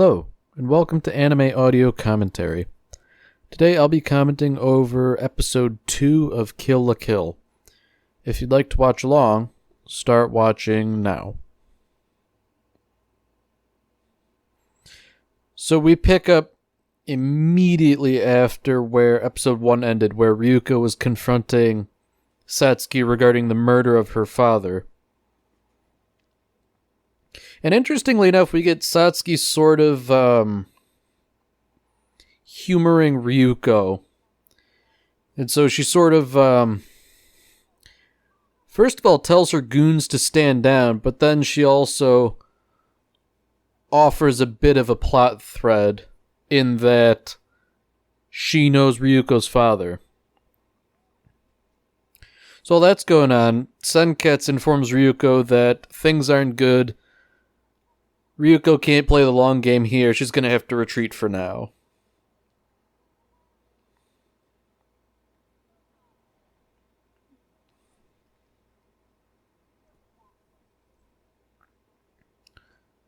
Hello, and welcome to Anime Audio Commentary. Today I'll be commenting over Episode 2 of Kill la Kill. If you'd like to watch along, start watching now. So we pick up immediately after where Episode 1 ended, where Ryuko was confronting Satsuki regarding the murder of her father. And interestingly enough, we get Satsuki sort of humoring Ryuko. And so she sort of, first of all, tells her goons to stand down, but then she also offers a bit of a plot thread in that she knows Ryuko's father. So while that's going on, Senketsu informs Ryuko that things aren't good. Ryuko can't play the long game here. She's going to have to retreat for now.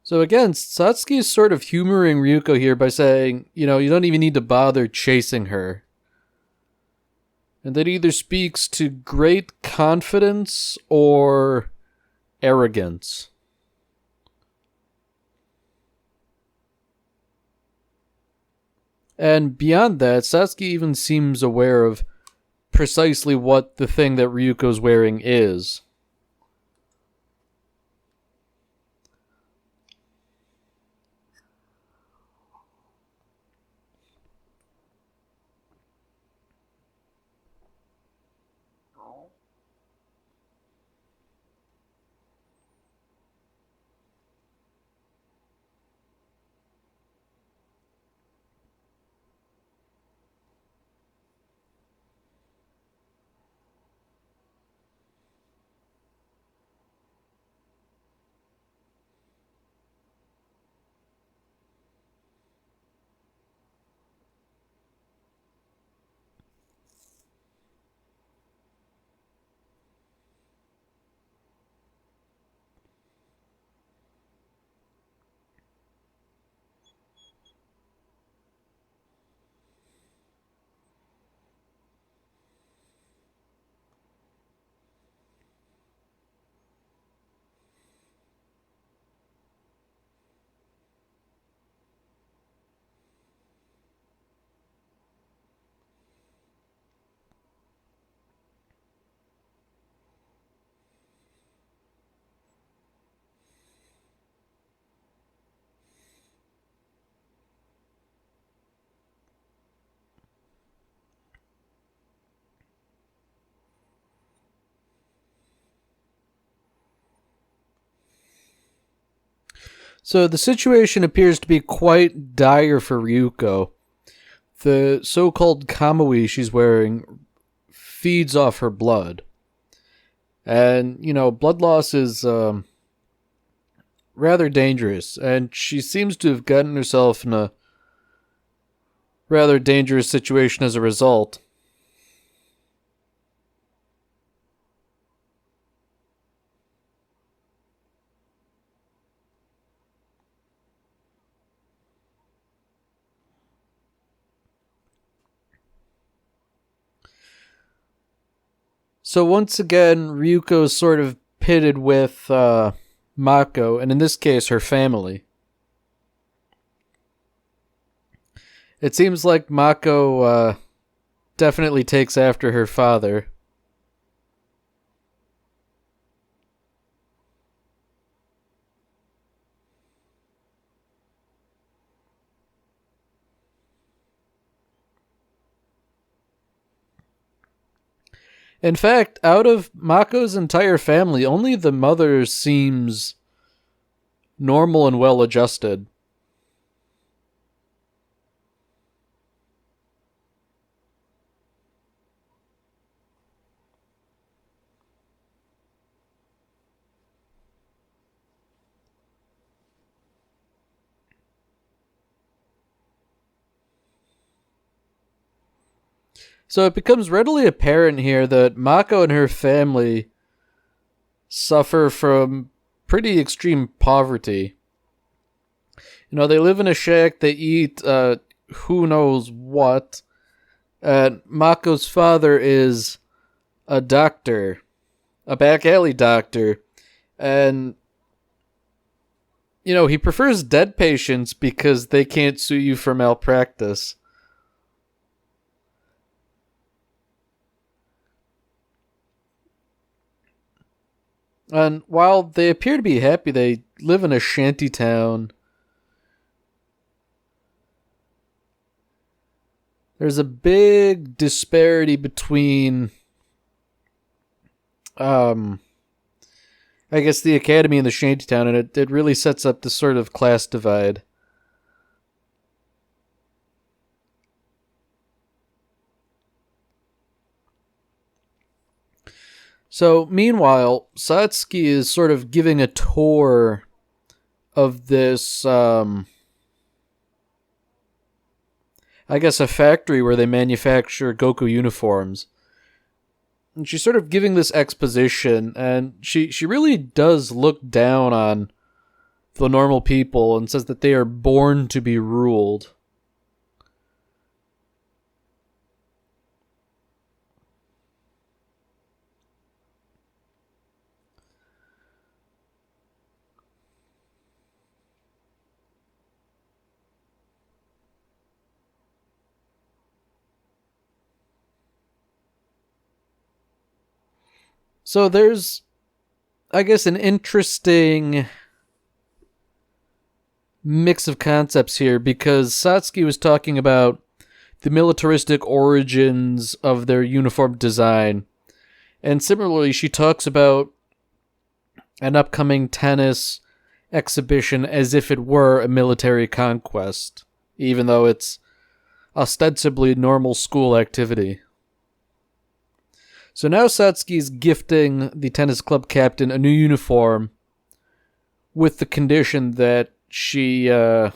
So again, Satsuki is sort of humoring Ryuko here by saying, you don't even need to bother chasing her. And that either speaks to great confidence or arrogance. And beyond that, Satsuki even seems aware of precisely what the thing that Ryuko's wearing is. So the situation appears to be quite dire for Ryuko. The so-called kamui she's wearing feeds off her blood. And, blood loss is rather dangerous. And she seems to have gotten herself in a rather dangerous situation as a result. So once again, Ryuko's sort of pitted with Mako, and in this case, her family. It seems like Mako definitely takes after her father. In fact, out of Mako's entire family, only the mother seems normal and well-adjusted. So it becomes readily apparent here that Mako and her family suffer from pretty extreme poverty. They live in a shack, they eat who knows what. Mako's father is a doctor, a back alley doctor, and he prefers dead patients because they can't sue you for malpractice. And while they appear to be happy, they live in a shanty town. There's a big disparity between, I guess, the academy and the shantytown, and it really sets up this sort of class divide. So, meanwhile, Satsuki is sort of giving a tour of this, I guess, a factory where they manufacture Goku uniforms. And she's sort of giving this exposition, and she really does look down on the normal people and says that they are born to be ruled. So there's, I guess, an interesting mix of concepts here, because Satsuki was talking about the militaristic origins of their uniform design. And similarly, she talks about an upcoming tennis exhibition as if it were a military conquest, even though it's ostensibly normal school activity. So now Satsuki's gifting the tennis club captain a new uniform with the condition that she beat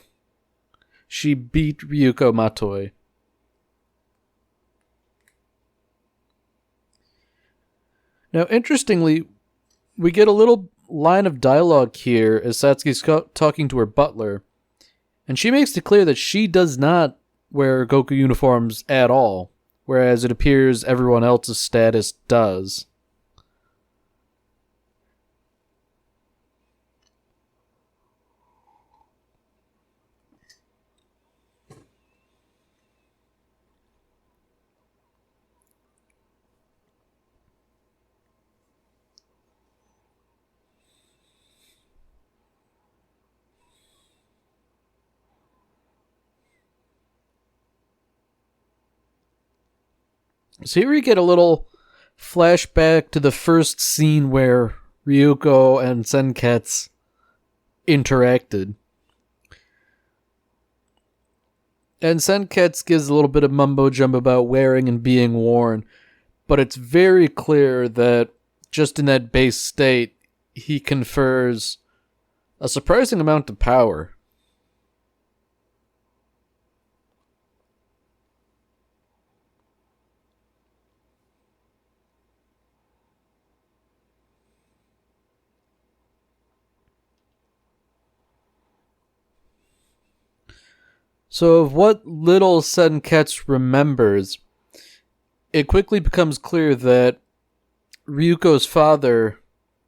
Ryuko Matoi. Now, interestingly, we get a little line of dialogue here as Satsuki's talking to her butler, and she makes it clear that she does not wear Goku uniforms at all, whereas it appears everyone else's status does. So here we get a little flashback to the first scene where Ryuko and Senketsu interacted. And Senketsu gives a little bit of mumbo-jumbo about wearing and being worn, but it's very clear that just in that base state, he confers a surprising amount of power. So of what little Senketsu remembers, it quickly becomes clear that Ryuko's father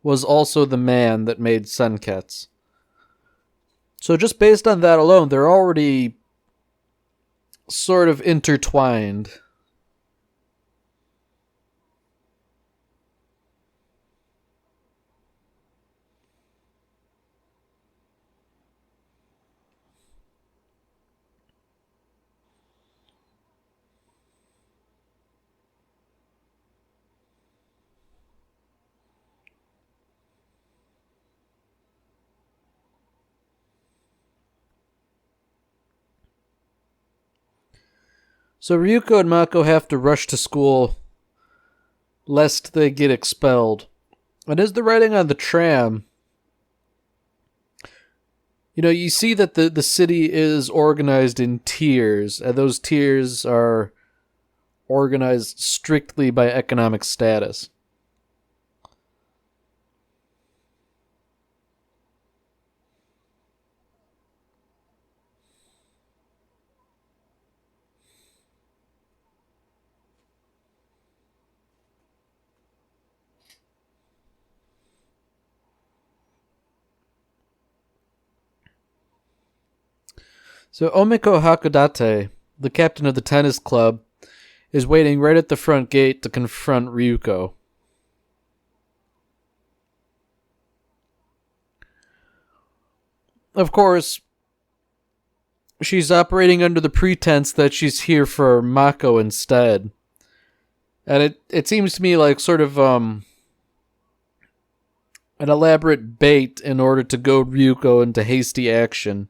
was also the man that made Senketsu. So just based on that alone, they're already sort of intertwined. So Ryuko and Mako have to rush to school lest they get expelled. And as they're riding on the tram, you see that the city is organized in tiers, and those tiers are organized strictly by economic status. So Omiko Hakodate, the captain of the tennis club, is waiting right at the front gate to confront Ryuko. Of course, she's operating under the pretense that she's here for Mako instead. And it seems to me like sort of an elaborate bait in order to goad Ryuko into hasty action.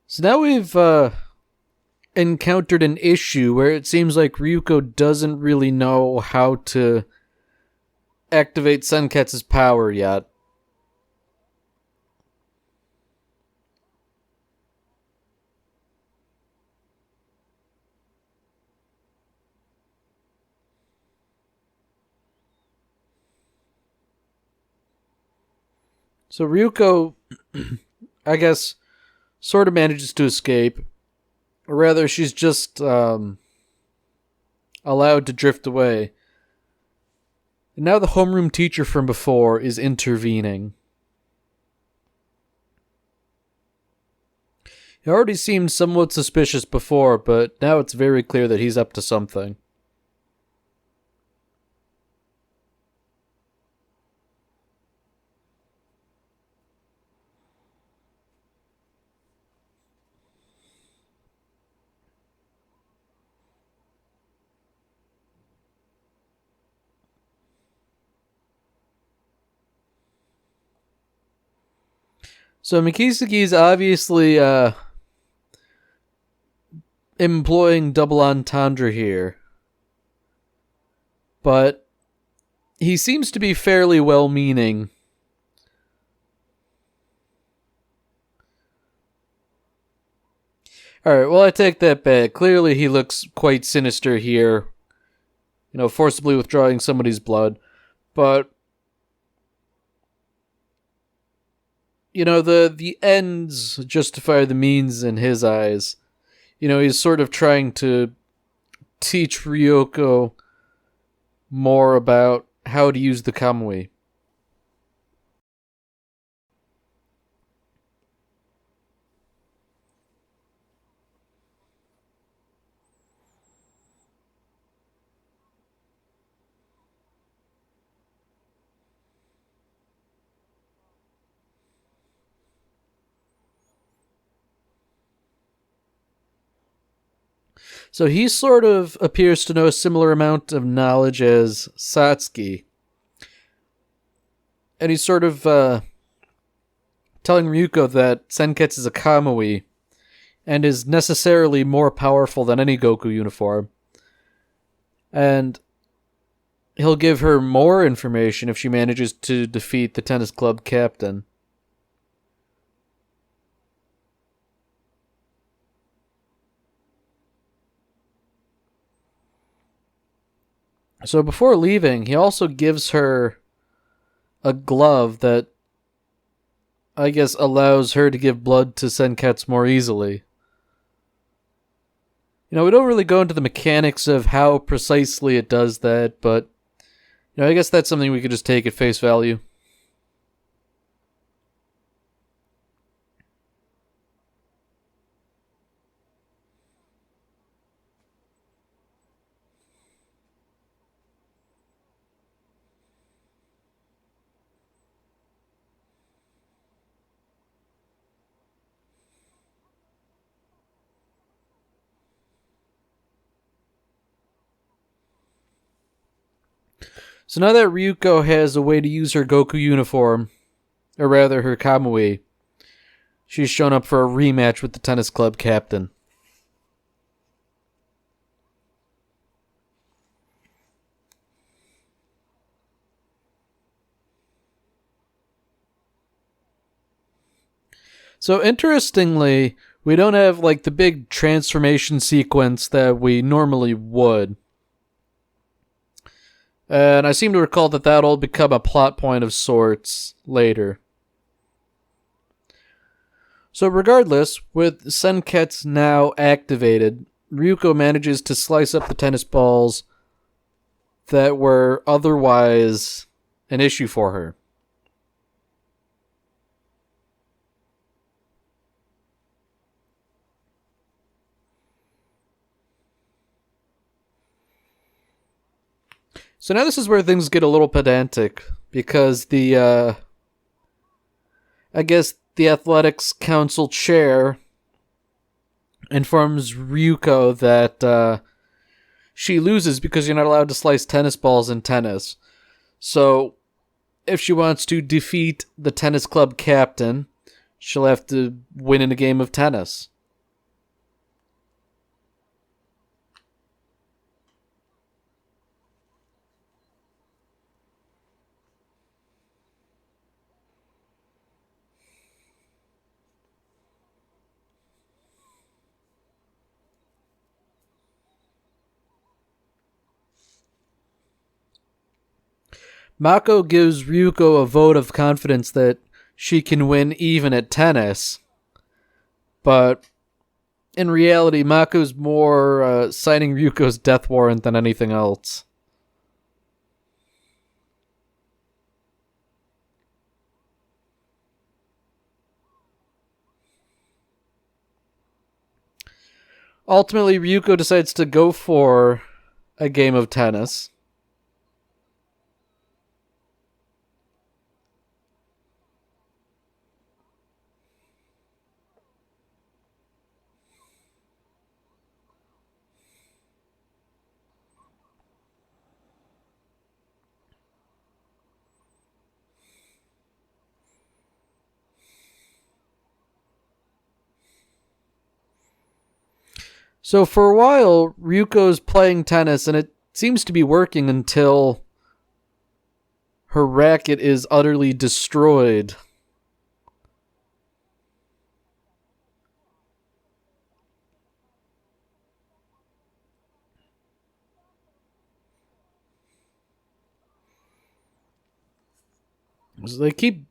So now we've encountered an issue where it seems like Ryuko doesn't really know how to activate Senketsu's power yet. So Ryuko, I guess, sort of manages to escape. Or rather, she's just allowed to drift away. And now the homeroom teacher from before is intervening. He already seemed somewhat suspicious before, but now it's very clear that he's up to something. So Mikisugi's obviously employing double entendre here. But he seems to be fairly well-meaning. Alright, well, I take that back. Clearly he looks quite sinister here. You know, forcibly withdrawing somebody's blood. But you know, the ends justify the means in his eyes. You know, he's sort of trying to teach Ryuko more about how to use the Kamui. So he sort of appears to know a similar amount of knowledge as Satsuki. And he's sort of telling Ryuko that Senketsu is a Kamui and is necessarily more powerful than any Goku uniform. And he'll give her more information if she manages to defeat the tennis club captain. So before leaving, he also gives her a glove that I guess allows her to give blood to Senketsu more easily. You know, we don't really go into the mechanics of how precisely it does that, but you know, I guess that's something we could just take at face value. So now that Ryuko has a way to use her Goku uniform, or rather her Kamui, she's shown up for a rematch with the tennis club captain. So interestingly, we don't have like the big transformation sequence that we normally would. And I seem to recall that that'll become a plot point of sorts later. So regardless, with Senketsu now activated, Ryuko manages to slice up the tennis balls that were otherwise an issue for her. So now this is where things get a little pedantic, because I guess the athletics council chair informs Ryuko that she loses because you're not allowed to slice tennis balls in tennis. So if she wants to defeat the tennis club captain, she'll have to win in a game of tennis. Mako gives Ryuko a vote of confidence that she can win even at tennis. But in reality, Mako's more signing Ryuko's death warrant than anything else. Ultimately, Ryuko decides to go for a game of tennis. So for a while, Ryuko's playing tennis, and it seems to be working until her racket is utterly destroyed. So they keep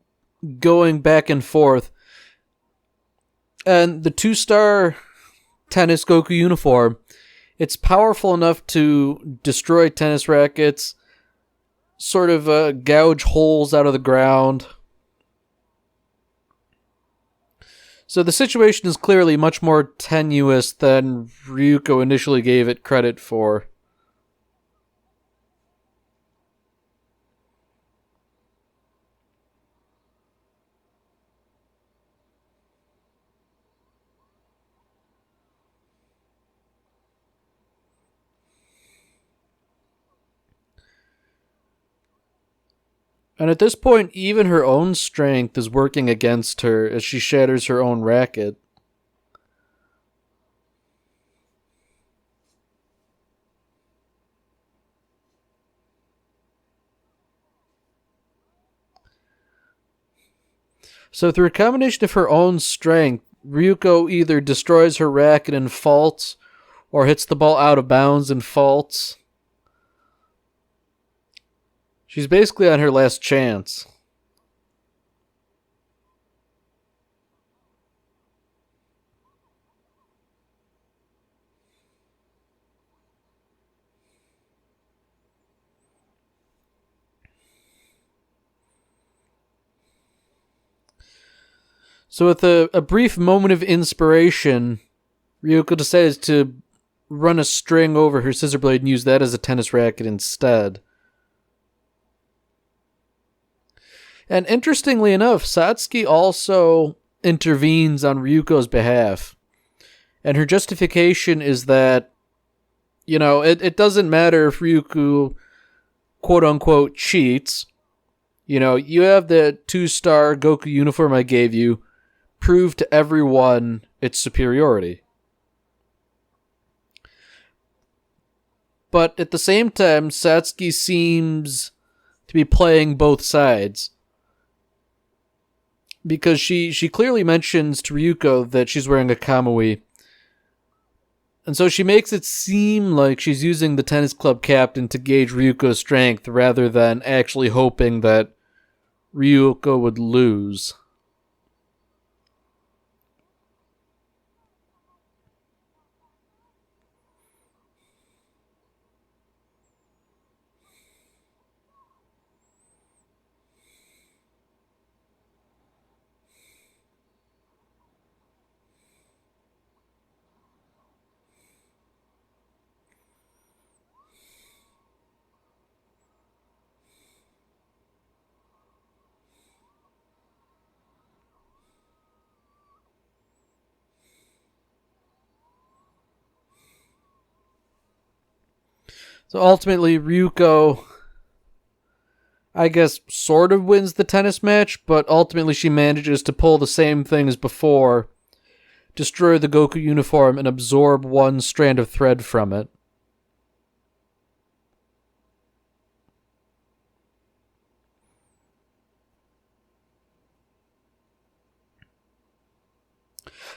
going back and forth. And the 2-star tennis Goku uniform, it's powerful enough to destroy tennis rackets, sort of gouge holes out of the ground. So the situation is clearly much more tenuous than Ryuko initially gave it credit for. And at this point, even her own strength is working against her as she shatters her own racket. So through a combination of her own strength, Ryuko either destroys her racket and faults, or hits the ball out of bounds and faults. She's basically on her last chance. So with a brief moment of inspiration, Ryuko decides to run a string over her scissor blade and use that as a tennis racket instead. And interestingly enough, Satsuki also intervenes on Ryuko's behalf. And her justification is that, it doesn't matter if Ryuko, quote-unquote, cheats. You have the 2-star Goku uniform I gave you. Prove to everyone its superiority. But at the same time, Satsuki seems to be playing both sides. because she clearly mentions to Ryuko that she's wearing a kamui. And so she makes it seem like she's using the tennis club captain to gauge Ryuko's strength rather than actually hoping that Ryuko would lose. So ultimately, Ryuko, I guess, sort of wins the tennis match, but ultimately she manages to pull the same thing as before, destroy the Goku uniform, and absorb one strand of thread from it.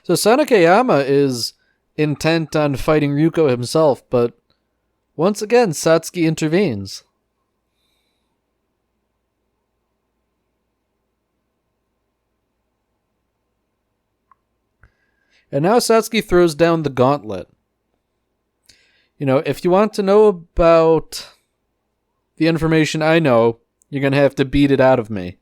So Sanakeyama is intent on fighting Ryuko himself, but once again, Satsuki intervenes. And now Satsuki throws down the gauntlet. If you want to know about the information I know, you're going to have to beat it out of me.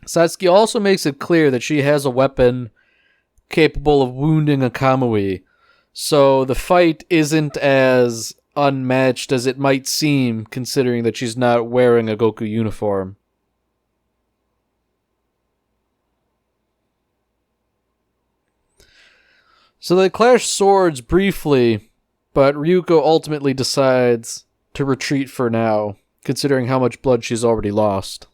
Satsuki also makes it clear that she has a weapon capable of wounding a kamui, so the fight isn't as unmatched as it might seem, considering that she's not wearing a Goku uniform. So they clash swords briefly, but Ryuko ultimately decides to retreat for now, considering how much blood she's already lost.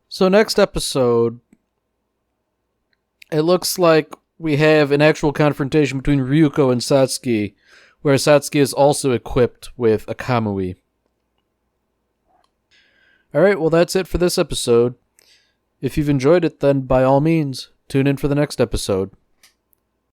So next episode, it looks like we have an actual confrontation between Ryuko and Satsuki, where Satsuki is also equipped with a kamui. Alright, well that's it for this episode. If you've enjoyed it, then by all means, tune in for the next episode.